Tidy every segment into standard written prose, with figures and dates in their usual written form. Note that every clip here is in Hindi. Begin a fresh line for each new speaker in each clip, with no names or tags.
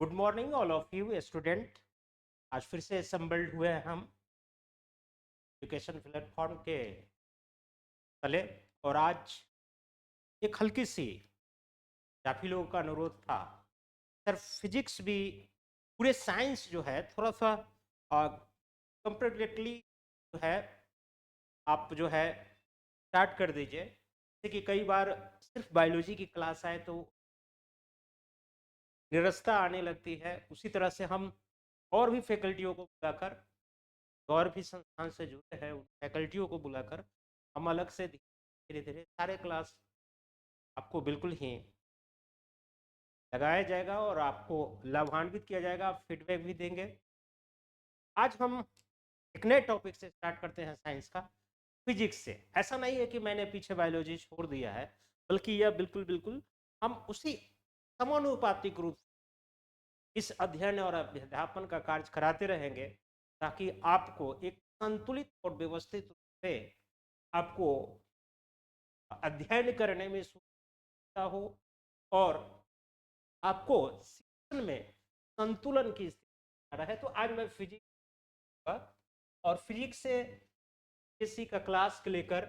Good morning all of you student. आज फिर से असम्बल्ड हुए हैं हम एजुकेशन प्लेटफॉर्म के तले। और आज एक हल्की सी काफ़ी लोगों का अनुरोध था, सर फिजिक्स भी पूरे साइंस जो है थोड़ा सा कंपेरेटिवली जो है आप जो है स्टार्ट कर दीजिए। जैसे कि कई बार सिर्फ बायोलॉजी की क्लास आए तो निरस्ता आने लगती है, उसी तरह से हम और भी फैकल्टियों को बुलाकर, और भी संस्थान से जुड़े हैं उन फैकल्टियों को बुलाकर हम अलग से धीरे धीरे सारे क्लास आपको बिल्कुल ही लगाया जाएगा और आपको लाभान्वित किया जाएगा। आप फीडबैक भी देंगे। आज हम एक नए टॉपिक से स्टार्ट करते हैं, साइंस का, फिजिक्स से। ऐसा नहीं है कि मैंने पीछे बायोलॉजी छोड़ दिया है, बल्कि यह बिल्कुल बिल्कुल हम उसी समानुपातिक रूप इस अध्ययन और अध्यापन का कार्य कराते रहेंगे, ताकि आपको एक संतुलित और व्यवस्थित रूप से आपको अध्ययन करने में सुविधा हो और आपको शिक्षण में संतुलन की स्थिति रहे। तो आज मैं फिजिक्स का और फिजिक्स से बीपीएससी का क्लास लेकर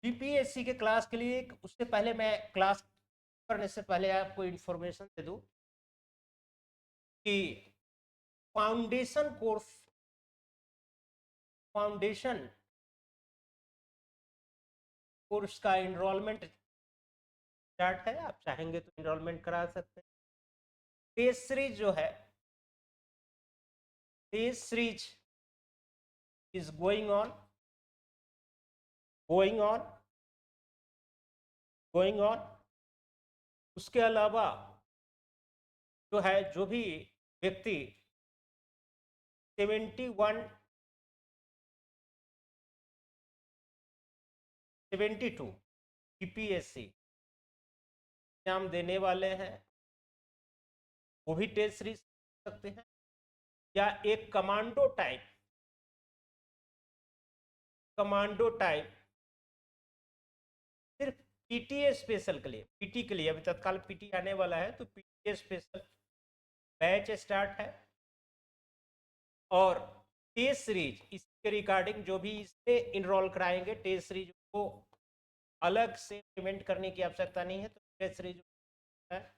बीपीएससी के क्लास के लिए उससे पहले मैं क्लास करने से पहले आपको इंफॉर्मेशन दे दूं कि फाउंडेशन कोर्स का एनरोलमेंट स्टार्ट है। आप चाहेंगे तो एनरोलमेंट करा सकते हैं। टेस्ट सीरीज जो है, test series is going on going on. उसके अलावा जो है, जो भी व्यक्ति 71 72 यूपीएससी एग्जाम देने वाले हैं, वो भी टेस्ट सीरीज सकते हैं। या एक कमांडो टाइप सिर्फ पीटीए स्पेशल के लिए, पीटी के लिए, अभी तत्काल पीटी आने वाला है तो पीटीए स्पेशल बैच स्टार्ट है। और टेस्ट सीरीज इसके रिगार्डिंग जो भी इससे इनरोल कराएंगे, टेस्ट सीरीज को अलग से पेमेंट करने की आवश्यकता नहीं है, तो टेस्ट सीरीज है।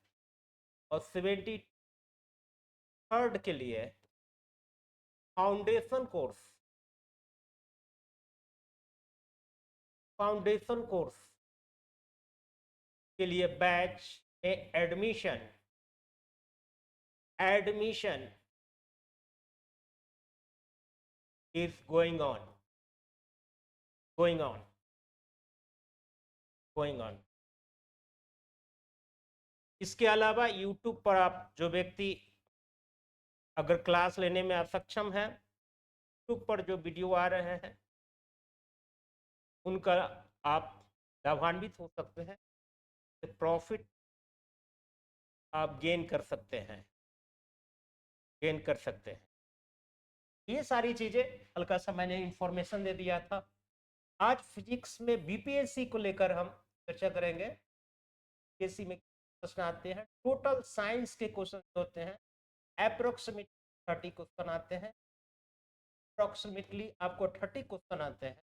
और 73rd के लिए फाउंडेशन कोर्स के लिए बैच में admission is going on going on. इसके अलावा यूट्यूब पर आप जो व्यक्ति अगर क्लास लेने में असक्षम है, यूट्यूब पर जो वीडियो आ रहे हैं उनका आप लाभान्वित हो सकते हैं, प्रॉफिट आप गेन कर सकते हैं। ये सारी चीजें हल्का सा मैंने इंफॉर्मेशन दे दिया था। आज फिजिक्स में बीपीएससी को लेकर हम चर्चा करेंगे। बीपीएससी में प्रश्न आते हैं, टोटल साइंस के क्वेश्चन होते हैं, अप्रोक्सीमेटली 30 क्वेश्चन आते हैं। अप्रोक्सीमेटली आपको 30 क्वेश्चन आते हैं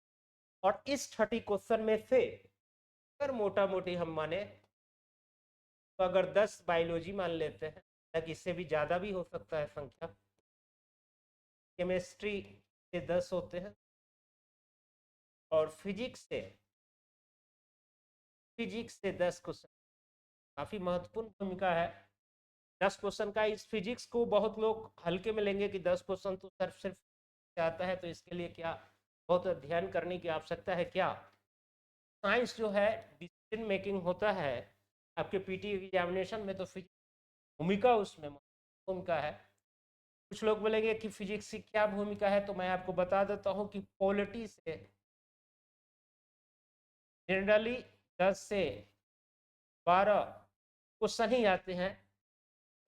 और इस 30 क्वेश्चन में से अगर मोटा मोटी हम माने तो अगर 10 बायोलॉजी मान लेते हैं, ताकि इससे भी ज़्यादा भी हो सकता है संख्या, केमिस्ट्री से 10 होते हैं और फिजिक्स से 10 क्वेश्चन। काफ़ी महत्वपूर्ण भूमिका है 10 क्वेश्चन का। इस फिजिक्स को बहुत लोग हल्के में लेंगे कि 10 क्वेश्चन तो सिर्फ आता है, तो इसके लिए क्या बहुत अध्ययन करने की आवश्यकता है क्या। साइंस जो है डिसीजन मेकिंग होता है आपके पीटी एग्जामिनेशन में, तो फिजिक्स भूमिका उसमें भूमिका है। कुछ लोग बोलेंगे कि फिजिक्स की क्या भूमिका है, तो मैं आपको बता देता हूँ कि पॉलिटी से जनरली 10 से 12 क्वेश्चन ही आते हैं,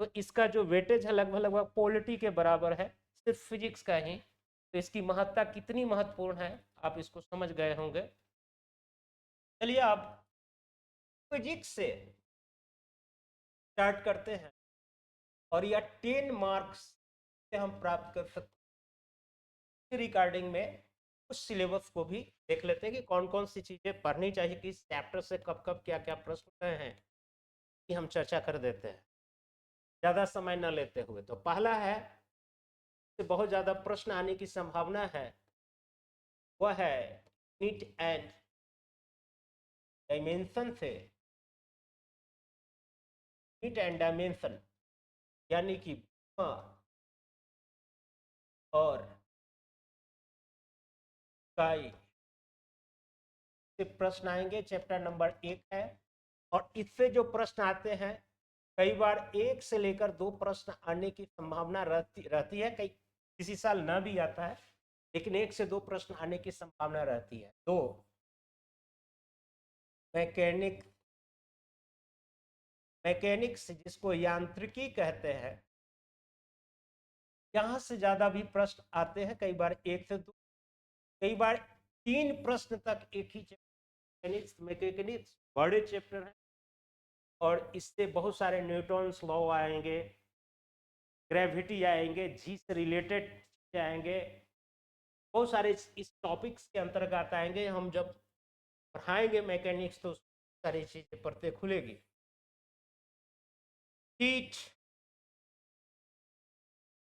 तो इसका जो वेटेज है लगभग लगभग पॉलिटी के बराबर है, सिर्फ फिजिक्स का ही। तो इसकी महत्ता कितनी महत्वपूर्ण है आप इसको समझ गए होंगे। चलिए अब फिजिक्स से स्टार्ट करते हैं। और या 10 मार्क्स से हम प्राप्त कर सकते हैं। रिकॉर्डिंग में उस सिलेबस को भी देख लेते हैं कि कौन कौन सी चीज़ें पढ़नी चाहिए, किस चैप्टर से कब कब क्या क्या प्रश्न रहे हैं, कि हम चर्चा कर देते हैं ज़्यादा समय न लेते हुए। तो पहला है, बहुत ज़्यादा प्रश्न आने की संभावना है, वह है नीट एंड डायमेंशन से। नीट एंड डायमेंशन यानी कि और इकाई से प्रश्न आएंगे। चैप्टर नंबर 1 है और इससे जो प्रश्न आते हैं, कई बार 1 से लेकर 2 प्रश्न आने की संभावना रहती है। कई किसी साल ना भी आता है, लेकिन 1 से 2 प्रश्न आने की संभावना रहती है। तो मैकेनिक्स जिसको यांत्रिकी कहते हैं, यहां से ज्यादा भी प्रश्न आते हैं, कई बार 1 से 2, कई बार 3 प्रश्न तक एक ही चैप्टर। मैकेनिक्स बड़े चैप्टर हैं और इससे बहुत सारे न्यूटन्स लॉ आएंगे, ग्रेविटी आएंगे, जी से रिलेटेड आएंगे, बहुत सारे इस टॉपिक्स के अंतर्गत आएंगे। हम जब पढ़ाएंगे मैकेनिक्स तो सारी चीजें पढ़ते खुलेगी। Heat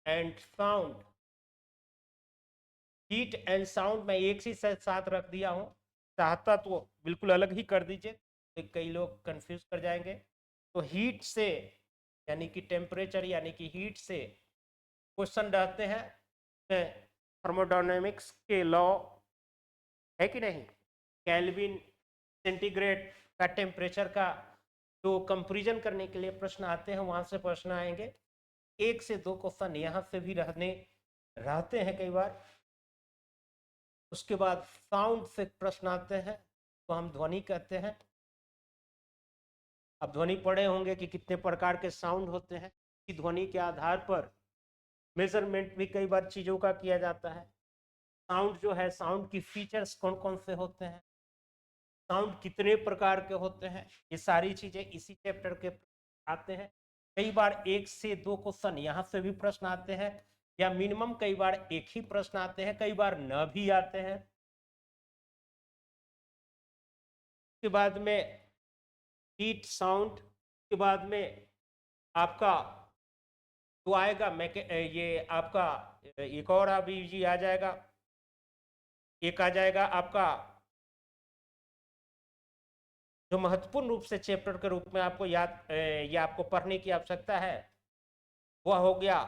and sound, heat and sound मैं एक ही साथ रख दिया हूं, चाहता तो बिल्कुल अलग ही कर दीजिए, तो कई लोग कंफ्यूज कर जाएंगे। तो हीट से यानी कि टेम्परेचर यानी कि हीट से क्वेश्चन रहते हैं। थर्मोडायनेमिक्स के लॉ है कि नहीं, केल्विन, सेंटीग्रेड का टेम्परेचर का जो कंपेरिजन करने के लिए प्रश्न आते हैं, वहां से प्रश्न आएंगे। 1 से 2 क्वेश्चन यहाँ से भी रहते हैं कई बार। उसके बाद साउंड से प्रश्न आते हैं, तो हम ध्वनि कहते हैं। अब ध्वनि पढ़े होंगे कि कितने प्रकार के साउंड होते हैं, कि ध्वनि के आधार पर मेजरमेंट भी कई बार चीज़ों का किया जाता है। साउंड जो है, साउंड की फीचर्स कौन कौन से होते हैं, साउंड कितने प्रकार के होते हैं, ये सारी चीज़ें इसी चैप्टर के आते हैं। कई बार 1 से 2 क्वेश्चन यहाँ से भी प्रश्न आते हैं, या मिनिमम कई बार एक ही प्रश्न आते हैं, कई बार न भी आते हैं। उसके बाद में हीट साउंड के बाद में आपका तो आएगा ये आपका एक और अभी जी आ जाएगा, एक आ जाएगा आपका जो महत्वपूर्ण रूप से चैप्टर के रूप में आपको ये आपको पढ़ने की आवश्यकता है, वह हो गया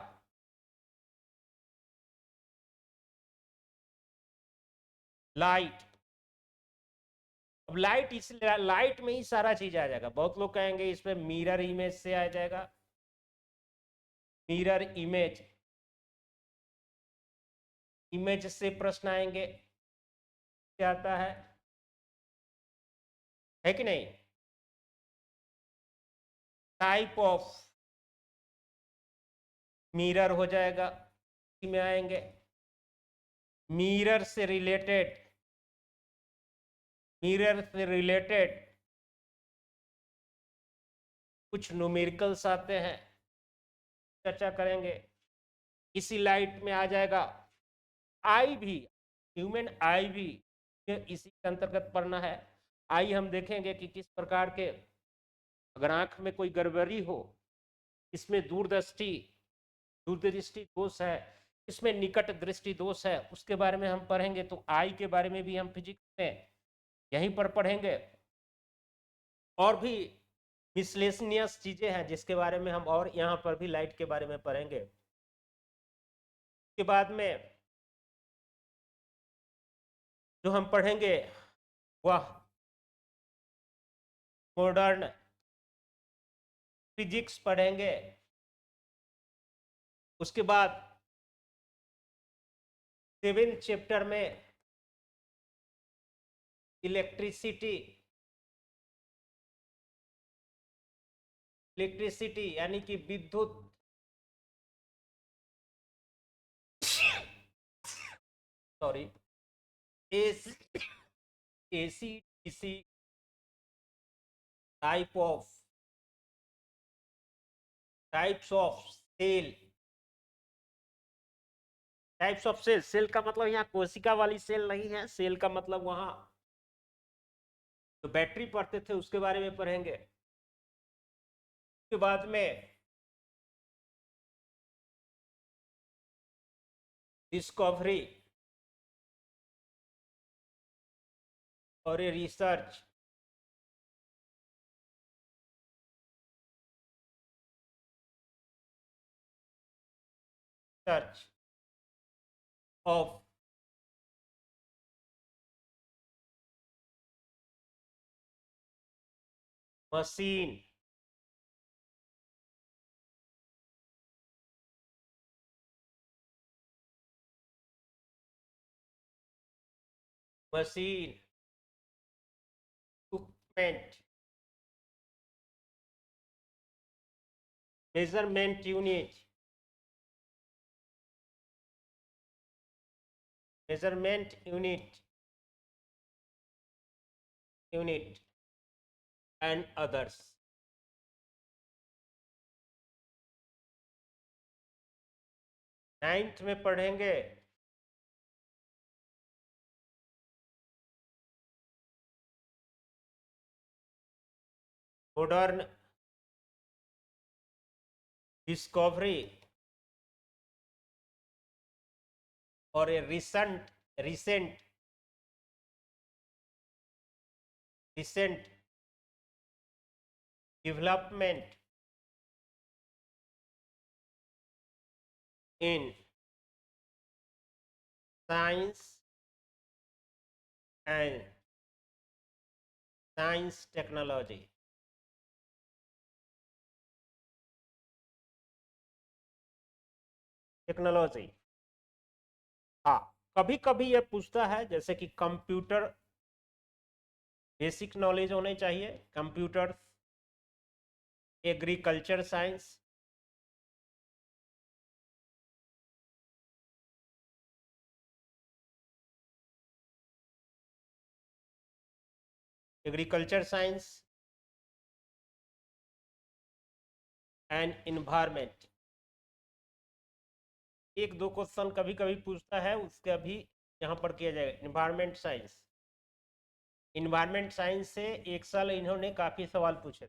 लाइट। अब लाइट, इस लाइट में ही सारा चीज आ जाएगा। बहुत लोग कहेंगे इसमें मिरर इमेज से आ जाएगा, मिरर इमेज, इमेज से प्रश्न आएंगे, क्या आता है कि नहीं। टाइप ऑफ मिरर हो जाएगा, में आएंगे। मिरर से रिलेटेड कुछ न्यूमेरिकल्स आते हैं, चर्चा करेंगे। इसी लाइट में आ जाएगा आई भी, ह्यूमन आई भी इसी के अंतर्गत पढ़ना है। आई हम देखेंगे कि किस प्रकार के, अगर आंख में कोई गड़बड़ी हो, इसमें दूरदृष्टि दोष है, इसमें निकट दृष्टि दोष है, उसके बारे में हम पढ़ेंगे। तो आई के बारे में भी हम फिजिक्स में यहीं पर पढ़ेंगे। और भी मिसलेनियस चीजें हैं जिसके बारे में हम और यहाँ पर भी लाइट के बारे में पढ़ेंगे। के बाद में जो हम पढ़ेंगे वह मॉडर्न फिजिक्स पढ़ेंगे। उसके बाद 7th चैप्टर में इलेक्ट्रिसिटी यानी कि विद्युत, sorry, AC DC types of cell, types of cell. Cell का मतलब यहाँ कोशिका वाली सेल नहीं है, सेल का मतलब वहां तो बैटरी पढ़ते थे उसके बारे में पढ़ेंगे। उसके बाद में डिस्कवरी और ये research, search of machine, machine equipment, measurement unit, measurement unit and others. Ninth में पढ़ेंगे मॉडर्न डिस्कवरी और ए recent recent development in science and science technology. Technology, हाँ, कभी कभी ये पूछता है जैसे कि कंप्यूटर, बेसिक नॉलेज होने चाहिए computer, agriculture science, agriculture science and environment. एक दो क्वेश्चन कभी कभी पूछता है, उसका भी यहाँ पर किया जाएगा। इन्वायरमेंट साइंस, इन्वायरमेंट साइंस से एक साल इन्होंने काफी सवाल पूछे।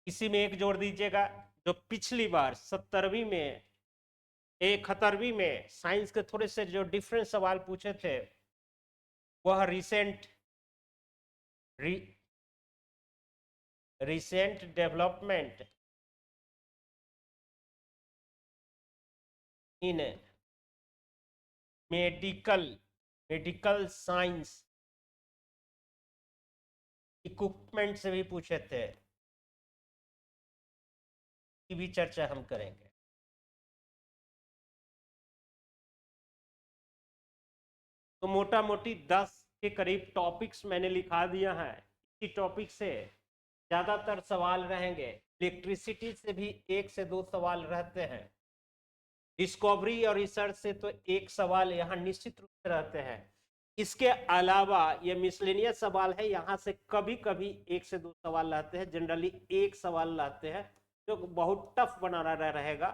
इसी में एक जोड़ दीजिएगा, जो पिछली बार 70वीं में 71वीं में साइंस के थोड़े से जो डिफरेंट सवाल पूछे थे, वह recent development in medical science equipment से भी पूछे थे, की भी चर्चा हम करेंगे। तो मोटा मोटी 10 के करीब टॉपिक्स मैंने लिखा दिया है। इसी टॉपिक से ज्यादातर सवाल रहेंगे। इलेक्ट्रिसिटी से भी 1 से 2 सवाल रहते हैं। डिस्कवरी और रिसर्च से तो एक सवाल यहाँ निश्चित रूप से रहते हैं। इसके अलावा ये मिसलेनियस सवाल है, यहाँ से कभी कभी 1 से 2 सवाल लाते हैं, जनरली एक सवाल लाते हैं जो बहुत टफ बनाना रहेगा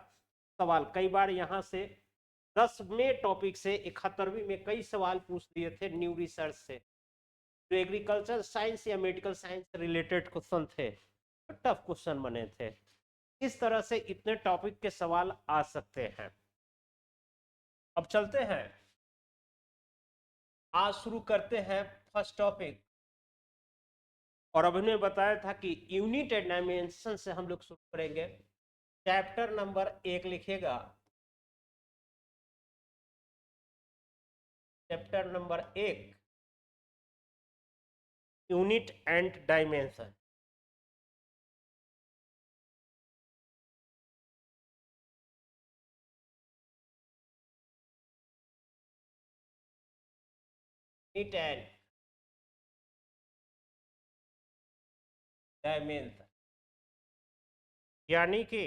सवाल। कई बार यहाँ से 10वें टॉपिक से 71वीं में कई सवाल पूछ दिए थे न्यू रिसर्च से, जो एग्रीकल्चर साइंस या मेडिकल साइंस से रिलेटेड क्वेश्चन थे, टफ क्वेश्चन बने थे। इस तरह से इतने टॉपिक के सवाल आ सकते हैं। अब चलते हैं, आज शुरू करते हैं फर्स्ट टॉपिक। और अभी ने बताया था कि यूनिट एंड डायमेंशन से हम लोग शुरू करेंगे। चैप्टर नंबर 1 लिखिएगा, chapter number 1 unit and dimension. Unit and dimension यानी कि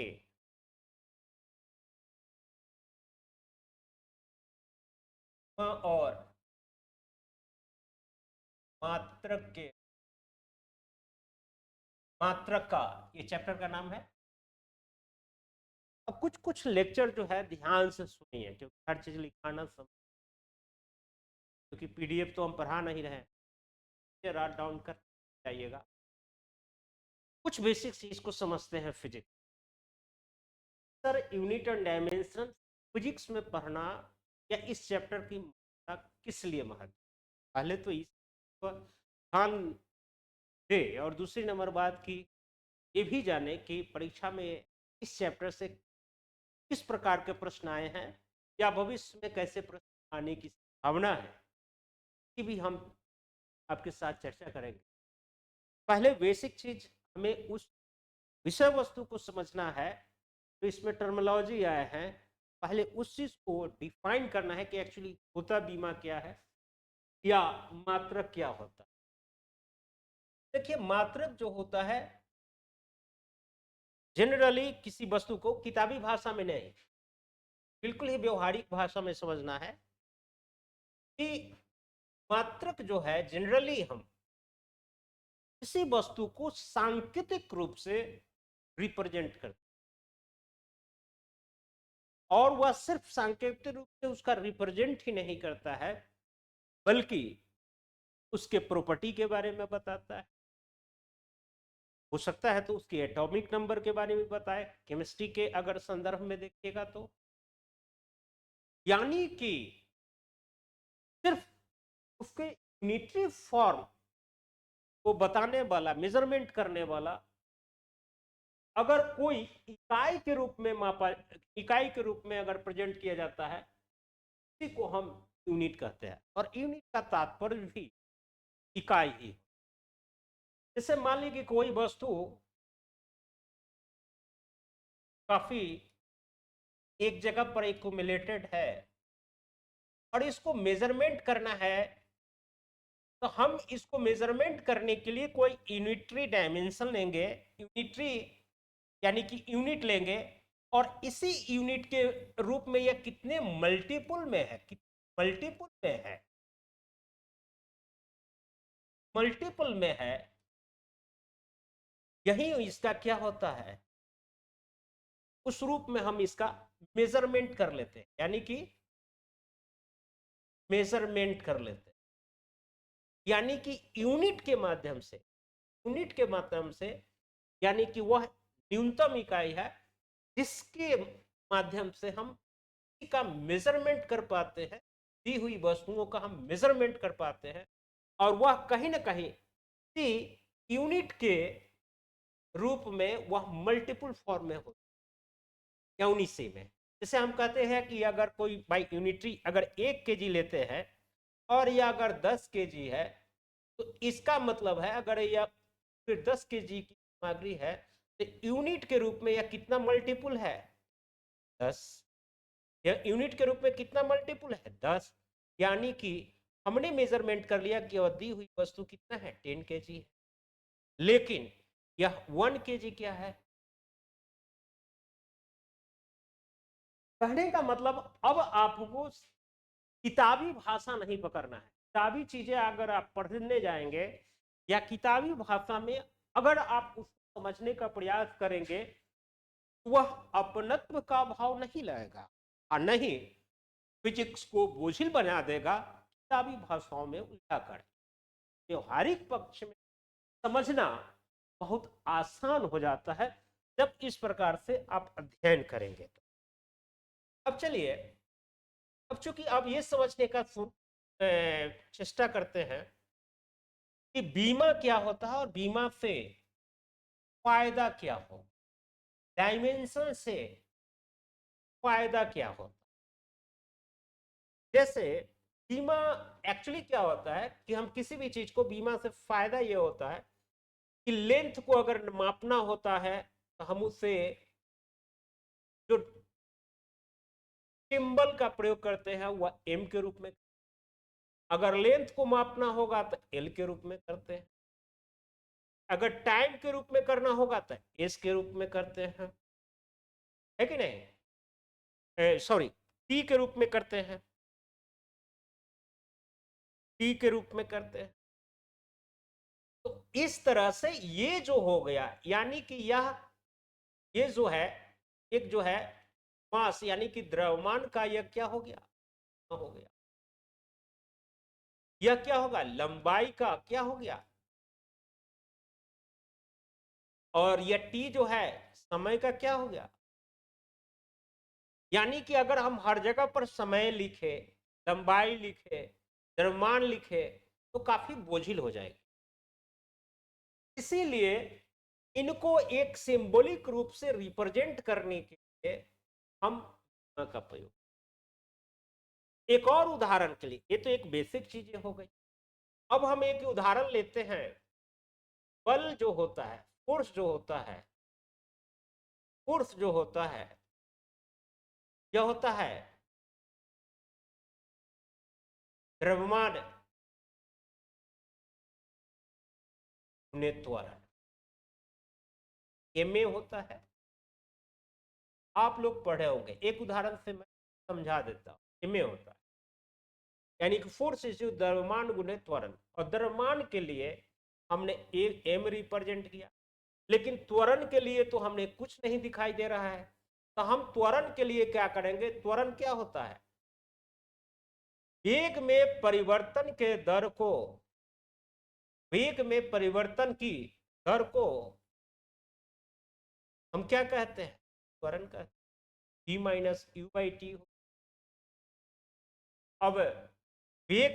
और मात्रक के, मात्रक का, ये चैप्टर का नाम है। अब कुछ कुछ लेक्चर जो है ध्यान से सुनिए, क्योंकि हर चीज लिखाना क्योंकि पीडीएफ तो हम पढ़ा नहीं रहे हैं, राइट डाउन कर जाइएगा। कुछ बेसिक चीज को समझते हैं physics. Sir unit and dimension physics में पढ़ना या इस चैप्टर की किस लिए महत्व, पहले तो इस पर ध्यान दे, और दूसरी नंबर बात की ये भी जाने कि परीक्षा में इस चैप्टर से किस प्रकार के प्रश्न आए हैं या भविष्य में कैसे प्रश्न आने की संभावना है, ये भी हम आपके साथ चर्चा करेंगे। पहले बेसिक चीज हमें उस विषय वस्तु को समझना है, तो इसमें टर्मिनोलॉजी आया है, पहले उस चीज को डिफाइन करना है कि एक्चुअली होता बीमा क्या है या मात्रक क्या होता है। देखिए मात्रक जो होता है जनरली किसी वस्तु को किताबी भाषा में नहीं, बिल्कुल ही व्यवहारिक भाषा में समझना है कि मात्रक जो है जनरली हम किसी वस्तु को सांकेतिक रूप से रिप्रेजेंट करते, और वह सिर्फ सांकेतिक रूप से उसका रिप्रेजेंट ही नहीं करता है बल्कि उसके प्रॉपर्टी के बारे में बताता है, हो सकता है तो उसके एटॉमिक नंबर के बारे में बताए, केमिस्ट्री के अगर संदर्भ में देखिएगा तो, यानी कि सिर्फ उसके यूनिटरी फॉर्म को बताने वाला, मेजरमेंट करने वाला, अगर कोई इकाई के रूप में मापा, इकाई के रूप में अगर प्रेजेंट किया जाता है, इसी को हम यूनिट कहते हैं। और यूनिट का तात्पर्य भी इकाई ही। जैसे मान लीजिए कि कोई वस्तु काफी एक जगह पर एक्यूमुलेटेड है और इसको मेजरमेंट करना है, तो हम इसको मेजरमेंट करने के लिए कोई यूनिटरी डायमेंशन लेंगे, यूनिटरी यानी कि यूनिट लेंगे, और इसी यूनिट के रूप में यह कितने मल्टीपल में है, मल्टीपल में है, मल्टीपल में है, यही इसका क्या होता है, उस रूप में हम इसका मेजरमेंट कर लेते हैं, यानी कि मेजरमेंट कर लेते हैं, यानी कि यूनिट के माध्यम से, यूनिट के माध्यम से, यानी कि वह न्यूनतम इकाई है जिसके माध्यम से हम का मेजरमेंट कर पाते हैं, दी हुई वस्तुओं का हम मेजरमेंट कर पाते हैं, और वह कहीं ना कहीं यूनिट के रूप में वह मल्टीपल फॉर्म में होता है या उन्हीं में। जैसे हम कहते हैं कि अगर कोई बाई यूनिटरी अगर 1 केजी लेते हैं और यह अगर 10 केजी है, तो इसका मतलब है अगर यह फिर 10 केजी की सामग्री है तो यूनिट के रूप में यह कितना मल्टीपल है, 10। यह यूनिट के रूप में कितना मल्टीपल है, 10। यानी कि हमने मेजरमेंट कर लिया कि वह दी हुई वस्तु कितना है, 10 केजी है, लेकिन यह 1 केजी क्या है। कहने का मतलब अब आपको किताबी भाषा नहीं पकड़ना है। किताबी चीजें अगर आप पढ़ने जाएंगे या किताबी भाषा में अगर आप उसको समझने का प्रयास करेंगे, वह अपनत्व का भाव नहीं लाएगा और नहीं फिजिक्स को बोझिल बना देगा, किताबी भाषाओं में उलझा कर। व्यवहारिक पक्ष में समझना बहुत आसान हो जाता है जब इस प्रकार से आप अध्ययन करेंगे तो। अब चलिए, अब चूंकि आप ये समझने का चेष्टा करते हैं कि बीमा क्या होता है और बीमा से फायदा क्या हो, डायमेंशन से फायदा क्या होता। जैसे बीमा एक्चुअली क्या होता है कि हम किसी भी चीज को बीमा से फायदा ये होता है कि लेंथ को अगर मापना होता है तो हम उससे जो सिंबल का प्रयोग करते हैं वह एम के रूप में, अगर लेंथ को मापना होगा तो एल के रूप में करते हैं, अगर टाइम के रूप में करना होगा तो एस के रूप में करते हैं, है कि नहीं, सॉरी टी के रूप में करते हैं, टी के रूप में करते हैं। तो इस तरह से ये जो हो गया, यानी कि यह ये जो है एक जो है मास यानी कि द्रव्यमान का यह क्या हो गया, हो गया। यह क्या होगा, लंबाई का क्या हो गया, और यह टी जो है समय का क्या हो गया। यानी कि अगर हम हर जगह पर समय लिखे, लंबाई लिखे, द्रव्यमान लिखे तो काफी बोझिल हो जाएगी। इसीलिए इनको एक सिंबॉलिक रूप से रिप्रेजेंट करने के लिए हम का प्रयोग। एक और उदाहरण के लिए, ये तो एक बेसिक चीजें हो गई। अब हम एक उदाहरण लेते हैं। बल जो होता है, फोर्स जो होता है, फोर्स जो होता है, यह होता है द्रव्यमान गुणे त्वरण, एमए होता है। आप लोग पढ़े होंगे, एक उदाहरण से मैं समझा देता हूं। एमए होता है यानी कि फोर्स इज द्रव्यमान गुणे त्वरण, और द्रव्यमान के लिए हमने एक एम रिप्रेजेंट किया, लेकिन त्वरण के लिए तो हमने कुछ नहीं दिखाई दे रहा है। तो हम त्वरण के लिए क्या करेंगे, त्वरण क्या होता है, वेग में परिवर्तन के दर को, वेग में परिवर्तन की दर को हम क्या कहते हैं, त्वरण कहते हैं। v minus you by T. अब वेग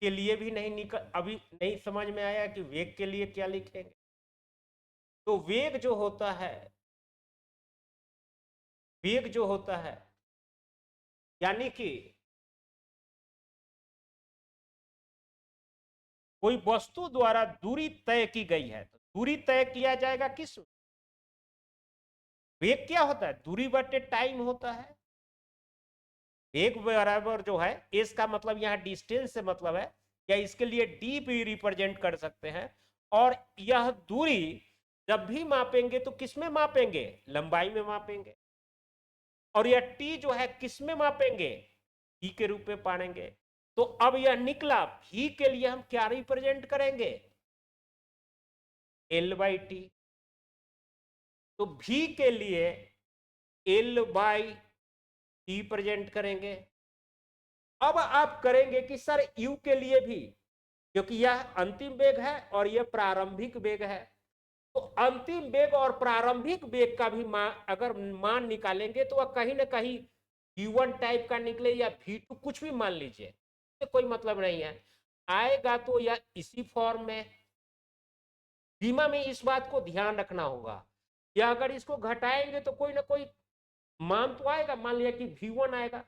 के लिए भी नहीं निकल, अभी नहीं समझ में आया कि वेग के लिए क्या लिखेंगे। तो वेग जो होता है, वेग जो होता है यानी कि कोई वस्तु द्वारा दूरी तय की गई है, तो दूरी तय किया जाएगा किस, वेग क्या होता है, दूरी बटे टाइम होता है। वेग बराबर जो है, इसका मतलब यहां डिस्टेंस से मतलब है, या इसके लिए डी भी रिप्रेजेंट कर सकते हैं। और यह दूरी जब भी मापेंगे तो किस में मापेंगे, लंबाई में मापेंगे। और यह टी जो है किस में मापेंगे, ई के रूप में पाएंगे। तो अब यह निकला, भी के लिए हम क्या रिप्रेजेंट करेंगे, एल बाई टी। तो भी के लिए एल बाई टी प्रेजेंट करेंगे। अब आप करेंगे कि सर यू के लिए भी, क्योंकि यह अंतिम वेग है और यह प्रारंभिक वेग है, तो अंतिम वेग और प्रारंभिक वेग का भी मान, अगर मान निकालेंगे तो वह कहीं ना कहीं v1 टाइप का निकले या v2 कुछ भी मान लीजिए, तो कोई मतलब नहीं है। आएगा तो यह इसी फॉर्म में। बीमा में इस बात को ध्यान रखना होगा, या अगर इसको घटाएंगे तो कोई ना कोई मान तो आएगा। मान लिया कि v1 आएगा,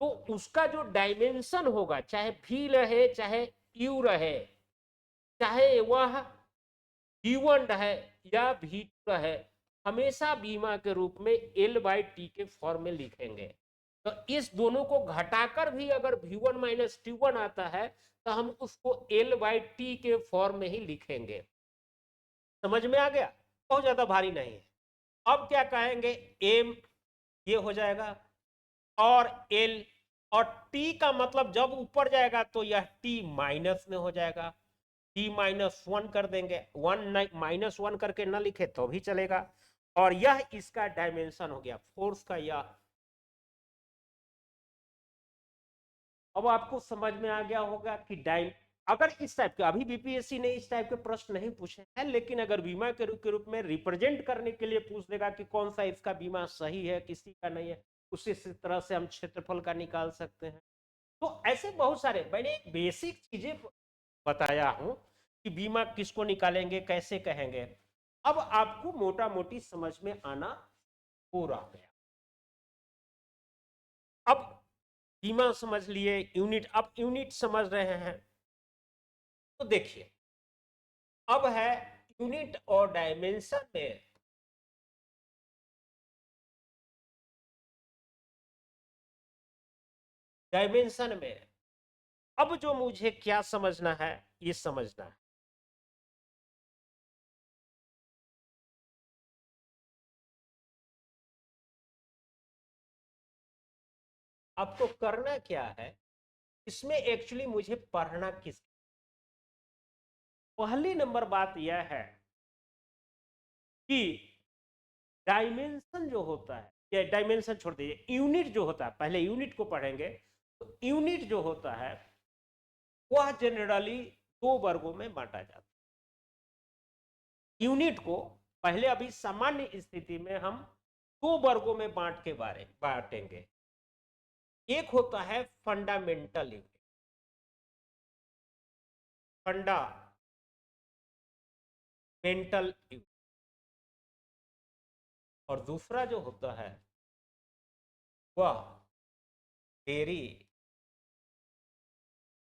तो उसका जो डायमेंशन होगा, चाहे v रहे चाहे u रहे, चाहे वह v1 रहे या v2 रहे, हमेशा बीमा के रूप में L बाई टी के फॉर्म में लिखेंगे। तो इस दोनों को घटाकर भी अगर v1 माइनस T1 आता है तो हम उसको L बाई टी के फॉर्म में ही लिखेंगे। समझ में आ गया, बहुत ज्यादा भारी नहीं है। अब क्या कहेंगे, m ये हो जाएगा, और L, और T का मतलब जब ऊपर जाएगा तो यह T माइनस में हो जाएगा, T माइनस 1 कर देंगे, 1 माइनस 1 करके ना लिखे तो भी चलेगा। और यह इसका डायमेंशन हो गया फोर्स का। यह अब आपको समझ में आ गया होगा कि अगर इस टाइप के, अभी बीपीएससी ने इस टाइप के प्रश्न नहीं पूछे हैं, लेकिन अगर बीमा के रूप में रिप्रेजेंट करने के लिए पूछ देगा कि कौन सा इसका बीमा सही है किसी का नहीं है, उसी तरह से हम क्षेत्रफल का निकाल सकते हैं। तो ऐसे बहुत सारे मैंने बेसिक चीजें बताया हूं कि बीमा किसको निकालेंगे, कैसे कहेंगे। अब आपको मोटा मोटी समझ में आना हो रहा गया। अब बीमा समझ लिए, यूनिट, अब यूनिट समझ रहे हैं। तो देखिए, अब है यूनिट और डायमेंशन में, डायमेंशन में अब जो मुझे क्या समझना है, ये समझना है। आपको करना क्या है, इसमें एक्चुअली मुझे पढ़ना किस, पहली नंबर बात यह है कि डायमेंशन जो होता है ये डायमेंशन छोड़ दीजिए, यूनिट जो होता है, पहले यूनिट को पढ़ेंगे। तो यूनिट जो होता है वह जनरली दो वर्गों में बांटा जाता है। यूनिट को पहले अभी सामान्य स्थिति में हम दो वर्गों में बांटेंगे। एक होता है फंडामेंटल यूनिट, फंडामेंटल यूनिट, और दूसरा जो होता है वह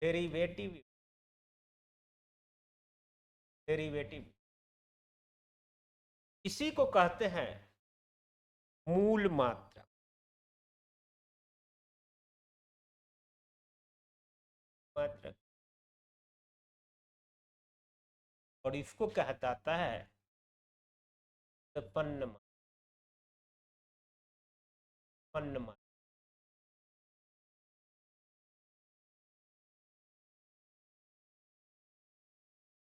डेरिवेटिव डेरिवेटिव इसी को कहते हैं मूल मात्रा। और इसको कहा जाता है व्युत्पन्न मात्रा।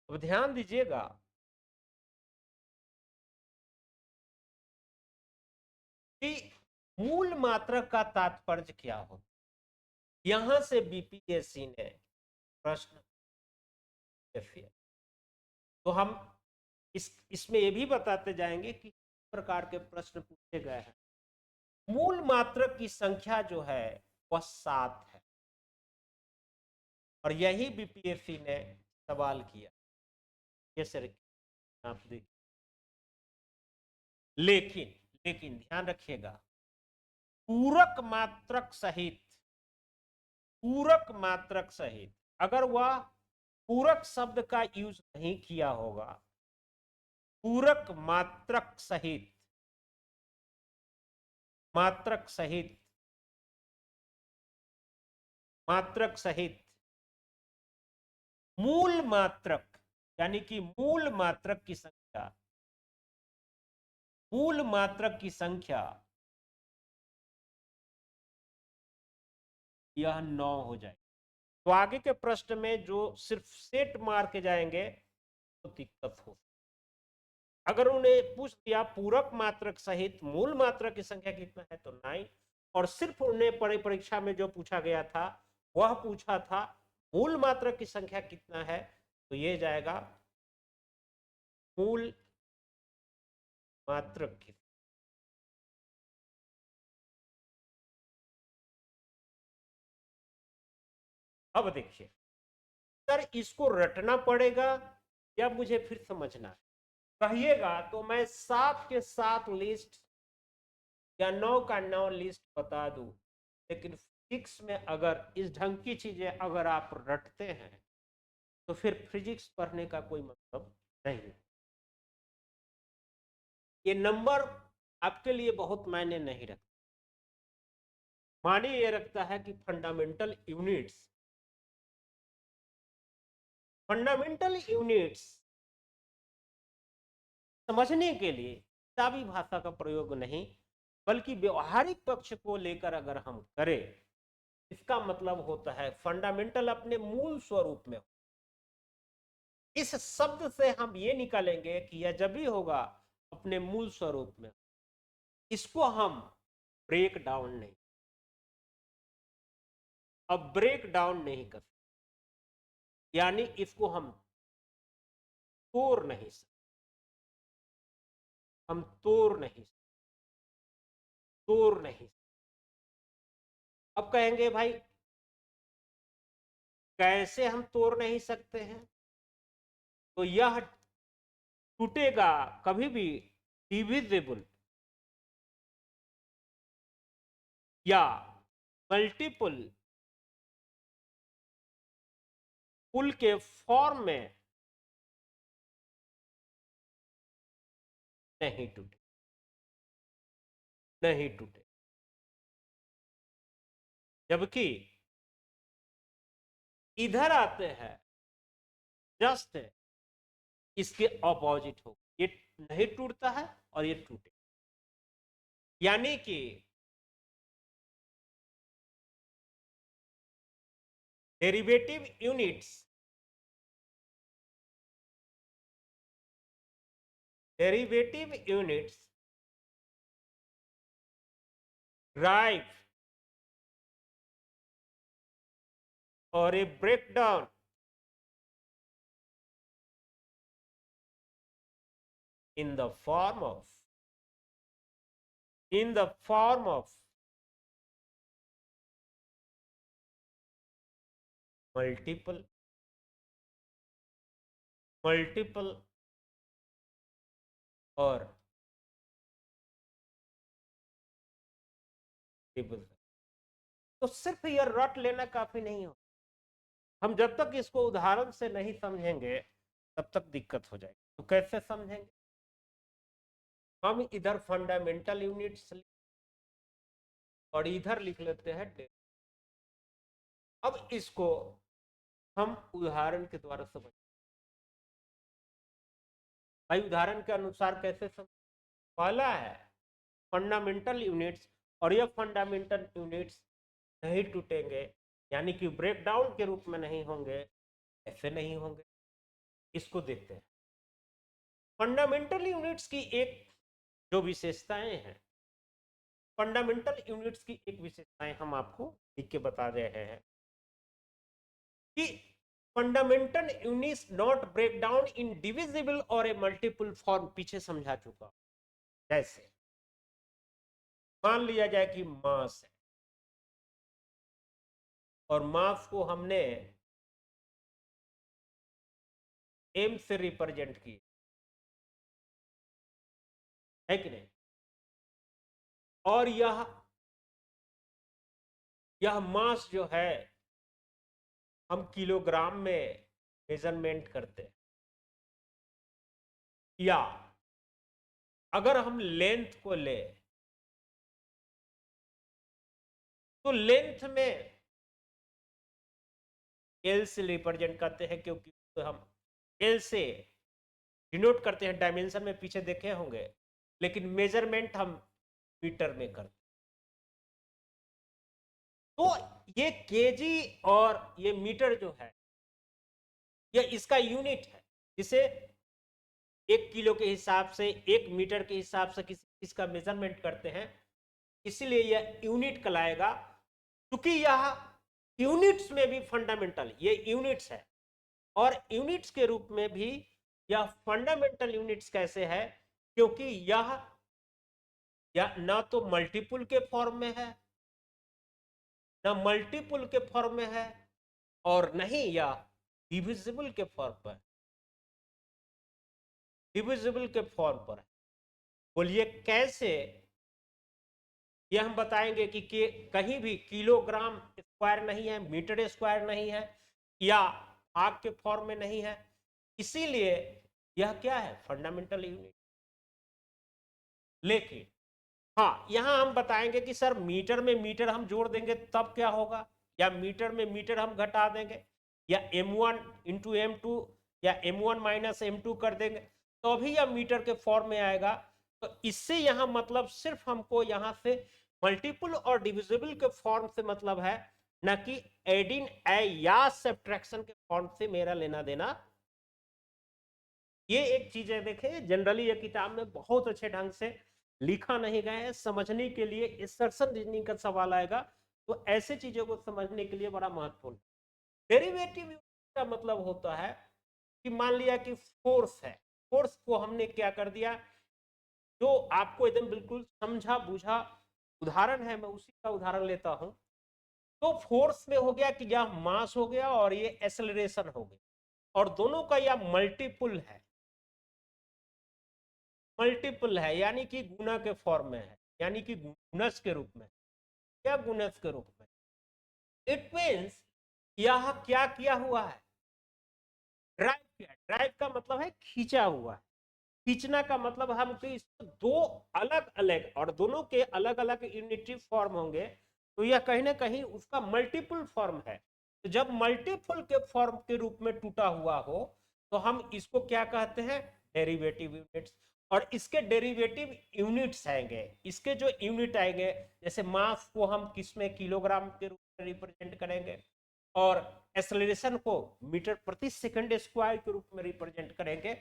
अब ध्यान दीजिएगा कि मूल मात्रा का तात्पर्य क्या हो। यहां से बीपीएससी ने प्रश्न, तो हम इसमें ये भी बताते जाएंगे कि किस प्रकार के प्रश्न पूछे गए हैं। मूल मात्रा की संख्या जो है वह 7 है, और यही बीपीएससी ने सवाल किया। ये सर आप देखिए, लेकिन ध्यान रखिएगा, पूरक मात्रक सहित अगर वह पूरक शब्द का यूज नहीं किया होगा, पूरक मात्रक सहित मूल मात्रक, यानी कि मूल मात्रक की संख्या यह 9 हो जाए। तो आगे के प्रश्न में जो सिर्फ सेट मार के जाएंगे तो दिक्कत हो। अगर उन्हें पूछ दिया पूरक मात्रक सहित मूल मात्रक की संख्या कितना है तो 9, और सिर्फ उन्हें परीक्षा में जो पूछा गया था वह पूछा था मूल मात्रक की संख्या कितना है, तो ये जाएगा मूल मात्रक की। अब देखिए सर, इसको रटना पड़ेगा या मुझे फिर समझना है? कहिएगा तो मैं 7 के 7 लिस्ट या 9 का 9 लिस्ट बता दूं, लेकिन फिजिक्स में अगर इस ढंग की चीजें अगर आप रटते हैं तो फिर फिजिक्स पढ़ने का कोई मतलब नहीं। ये नंबर आपके लिए बहुत मायने नहीं रखता, माने ये रखता है कि फंडामेंटल यूनिट्स समझने के लिए किताबी भाषा का प्रयोग नहीं, बल्कि व्यवहारिक पक्ष को लेकर अगर हम करें, इसका मतलब होता है फंडामेंटल अपने मूल स्वरूप में। इस शब्द से हम ये निकालेंगे कि यह जब भी होगा अपने मूल स्वरूप में। इसको हम ब्रेक डाउन नहीं, अब ब्रेक डाउन नहीं कर, यानी इसको हम तोड़ नहीं सकते, हम तोड़ नहीं सकते। अब कहेंगे भाई कैसे हम तोड़ नहीं सकते हैं? तो यह टूटेगा कभी भी डिविजिबल या मल्टीपल पुल के फॉर्म में नहीं टूटे, जबकि इधर आते हैं जस्ट इसके ऑपोजिट हो, ये नहीं टूटता है और ये टूटे, यानी कि डेरिवेटिव यूनिट्स ड्राइव और a breakdown in the form of multiple और टेबल। तो सिर्फ ये रट लेना काफी नहीं हो, हम जब तक इसको उदाहरण से नहीं समझेंगे तब तक दिक्कत हो जाएगी। तो कैसे समझेंगे? हम इधर फंडामेंटल यूनिट्स और इधर लिख लेते हैं डेरिवेटिव। अब इसको हम उदाहरण के द्वारा समझ, भाई उदाहरण के अनुसार कैसे समझ? पहला है फंडामेंटल यूनिट्स, और ये फंडामेंटल यूनिट्स नहीं टूटेंगे, यानी कि ब्रेकडाउन के रूप में नहीं होंगे, ऐसे नहीं होंगे। इसको देखते हैं। फंडामेंटल यूनिट्स की एक जो विशेषताएं हैं, फंडामेंटल यूनिट्स की एक विशेषताएं हम आपको लिख के बता रहे हैं कि fundamental units not break down indivisible और ए मल्टीपल फॉर्म। पीछे समझा चुका। जैसे मान लिया जाए कि मास है और मास को हमने m से रिप्रेजेंट किया है कि नहीं, और यह मास जो है हम किलोग्राम में मेजरमेंट करते हैं, या अगर हम लेंथ को ले तो लेंथ में एल से रिप्रेजेंट करते हैं, क्योंकि तो हम एल से डिनोट करते हैं, डायमेंशन में पीछे देखे होंगे, लेकिन मेजरमेंट हम मीटर में करते हैं। तो ये केजी और ये मीटर जो है ये इसका यूनिट है, जिसे 1 किलो के हिसाब से 1 मीटर के हिसाब से किसी चीज का मेजरमेंट करते हैं, इसीलिए यह यूनिट कहलाएगा। क्योंकि यह यूनिट्स में भी फंडामेंटल, ये यूनिट्स है, और यूनिट्स के रूप में भी यह फंडामेंटल यूनिट्स कैसे है, क्योंकि यह ना तो मल्टीपुल के फॉर्म में है, ना मल्टीपुल के फॉर्म में है, और नहीं या डिविजिबल के फॉर्म पर, डिविजिबल के फॉर्म पर है। बोलिए कैसे? ये हम बताएंगे कि कहीं भी किलोग्राम स्क्वायर नहीं है, मीटर स्क्वायर नहीं है, या भाग के फॉर्म में नहीं है, इसीलिए यह क्या है? Fundamental unit. लेकिन हाँ, यहां हम बताएंगे कि सर मीटर में मीटर हम जोड़ देंगे तब क्या होगा, या मीटर में मीटर हम घटा देंगे, या m1 इंटू m2 या m1 माइनस m2 कर देंगे तो भी यह मीटर के फॉर्म में आएगा। तो इससे यहां मतलब सिर्फ हमको यहां से मल्टीपल और डिविजिबल के फॉर्म से मतलब है, न कि एडिंग या सब्ट्रैक्शन के फॉर्म से मेरा लेना देना। ये एक चीज है, देखें जनरली ये किताब में बहुत अच्छे ढंग से लिखा नहीं गया है। समझने के लिए इंसर्शन रीजनिंग का सवाल आएगा, तो ऐसे चीजों को समझने के लिए बड़ा महत्वपूर्ण। डेरिवेटिव का मतलब होता है कि मान लिया कि फोर्स है, फोर्स को हमने क्या कर दिया, जो आपको एकदम बिल्कुल समझा बुझा उदाहरण है, मैं उसी का उदाहरण लेता हूं। तो फोर्स में हो गया कि यह मास हो गया और ये एक्सेलरेशन हो गया, और दोनों का यह मल्टीपुल है, मल्टीपल है यानी कि गुना के फॉर्म में है, यानी कि गुणज के रूप में। क्या गुणज के रूप में? इट मीन्स यह क्या किया हुआ है? ड्राइव किया। ड्राइव का मतलब है खींचा हुआ है। खींचना का मतलब हम दो अलग अलग, और दोनों के अलग अलग यूनिटरी फॉर्म होंगे, तो यह कहीं ना कहीं उसका मल्टीपल फॉर्म है। तो जब मल्टीपल के फॉर्म के रूप में टूटा हुआ हो तो हम इसको क्या कहते हैं? Derivative units. और इसके डेरिवेटिव यूनिट्स आएंगे, इसके जो यूनिट आएंगे, जैसे मास को हम किसमें? किलोग्राम के रूप में रिप्रेजेंट करेंगे, और एक्सेलरेशन को मीटर प्रति सेकंड स्क्वायर के रूप में रिप्रेजेंट करेंगे।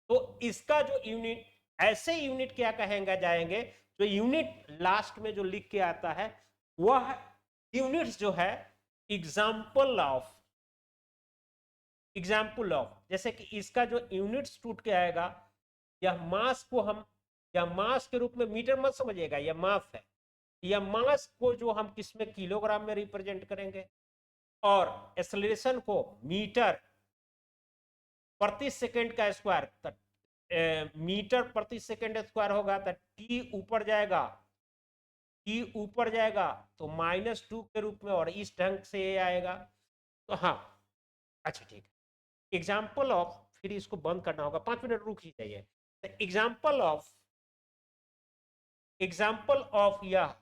तो इसका जो यूनिट ऐसे यूनिट क्या कहेंगे जाएंगे, जो यूनिट लास्ट में जो लिख के आता है वह यूनिट्स जो है एग्जाम्पल ऑफ, जैसे कि इसका जो यूनिट्स टूट के आएगा, यह मास को हम, या मास के रूप में, मीटर मत समझिएगा, यह मास है, या मास को जो हम किसमें, किलोग्राम में रिप्रेजेंट करेंगे, और एक्सेलरेशन को मीटर प्रति सेकंड का स्क्वायर, मीटर प्रति सेकंड स्क्वायर होगा तो टी ऊपर जाएगा, तो -2 के रूप में, और इस ढंग से ये आएगा। तो हाँ, अच्छा ठीक है, एग्जाम्पल ऑफ, फिर इसको बंद करना होगा, 5 मिनट रुक ही जाइए। एग्जाम्पल ऑफ यह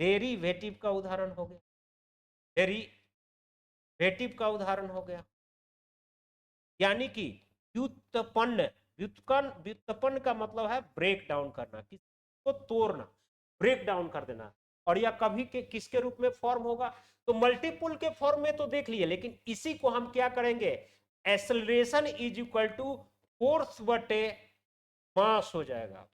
डेरिवेटिव का उदाहरण हो गया, डेरिवेटिव का उदाहरण हो गया, यानी कि व्युत्पन्न का मतलब है ब्रेक डाउन करना, किसको तोड़ना, ब्रेक डाउन कर देना। और यह कभी के किसके रूप में फॉर्म होगा, तो मल्टीपुल के फॉर्म में तो देख लिए, लेकिन इसी को हम क्या करेंगे, acceleration is equal to force बटे मास हो जाएगा।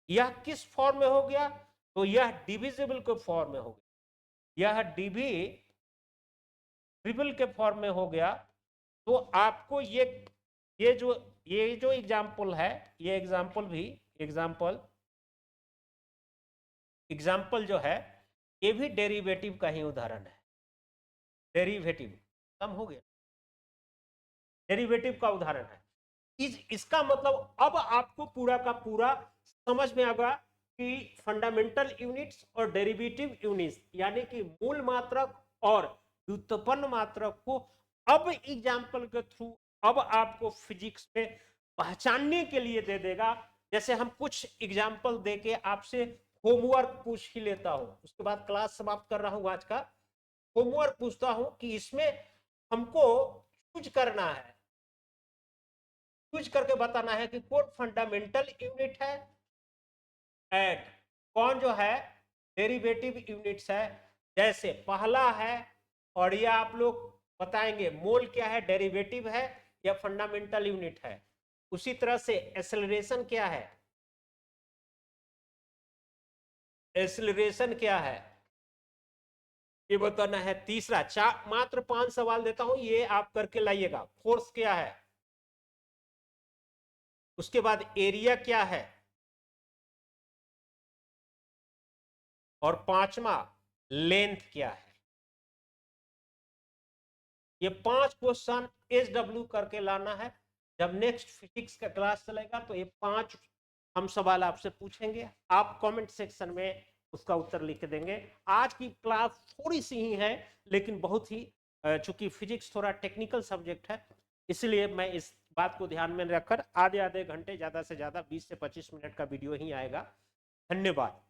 यह किस फॉर्म में हो गया, तो यह डिविजिबल के फॉर्म में हो गया, यह डिविजिबल के फॉर्म में हो गया। तो आपको ये जो एग्जाम्पल है, ये एग्जाम्पल जो है, ये भी डेरिवेटिव का ही उदाहरण है, डेरिवेटिव कम हो गया, डेरिवेटिव का उदाहरण है। इसका मतलब अब आपको पूरा का पूरा समझ में आएगा कि फंडामेंटल यूनिट्स और डेरिवेटिव यूनिट्स, यानी कि मूल मात्रक और व्युत्पन्न मात्रक को अब एग्जाम्पल के थ्रू अब आपको फिजिक्स में पहचानने के लिए दे देगा। जैसे हम कुछ एग्जाम्पल देके आपसे होमवर्क पूछ ही लेता हूं, उसके बाद क्लास समाप्त कर रहा हूं, आज का होमवर्क पूछता हूं कि इसमें हमको चूज करना है, चूज करके बताना है कि कौन फंडामेंटल यूनिट है एंड कौन जो है डेरिवेटिव यूनिट्स है। जैसे पहला है, और ये आप लोग बताएंगे मोल क्या है, डेरिवेटिव है या फंडामेंटल यूनिट है। उसी तरह से एक्सेलरेशन क्या है, एक्सेलरेशन क्या है ये बताना है। तीसरा, मात्र 5 सवाल देता हूं, ये आप करके लाइएगा। फोर्स क्या है, उसके बाद एरिया क्या है, और पांचवा लेंथ क्या है। ये 5 क्वेश्चन SW करके लाना है। जब नेक्स्ट फिजिक्स का क्लास चलेगा तो ये 5 हम सवाल आपसे पूछेंगे, आप कमेंट सेक्शन में उसका उत्तर लिख देंगे। आज की क्लास थोड़ी सी ही है, लेकिन बहुत ही, चूंकि फिजिक्स थोड़ा टेक्निकल सब्जेक्ट है, इसलिए मैं इस बात को ध्यान में रखकर आधे घंटे, ज्यादा से ज्यादा 20 से 25 मिनट का वीडियो ही आएगा। धन्यवाद।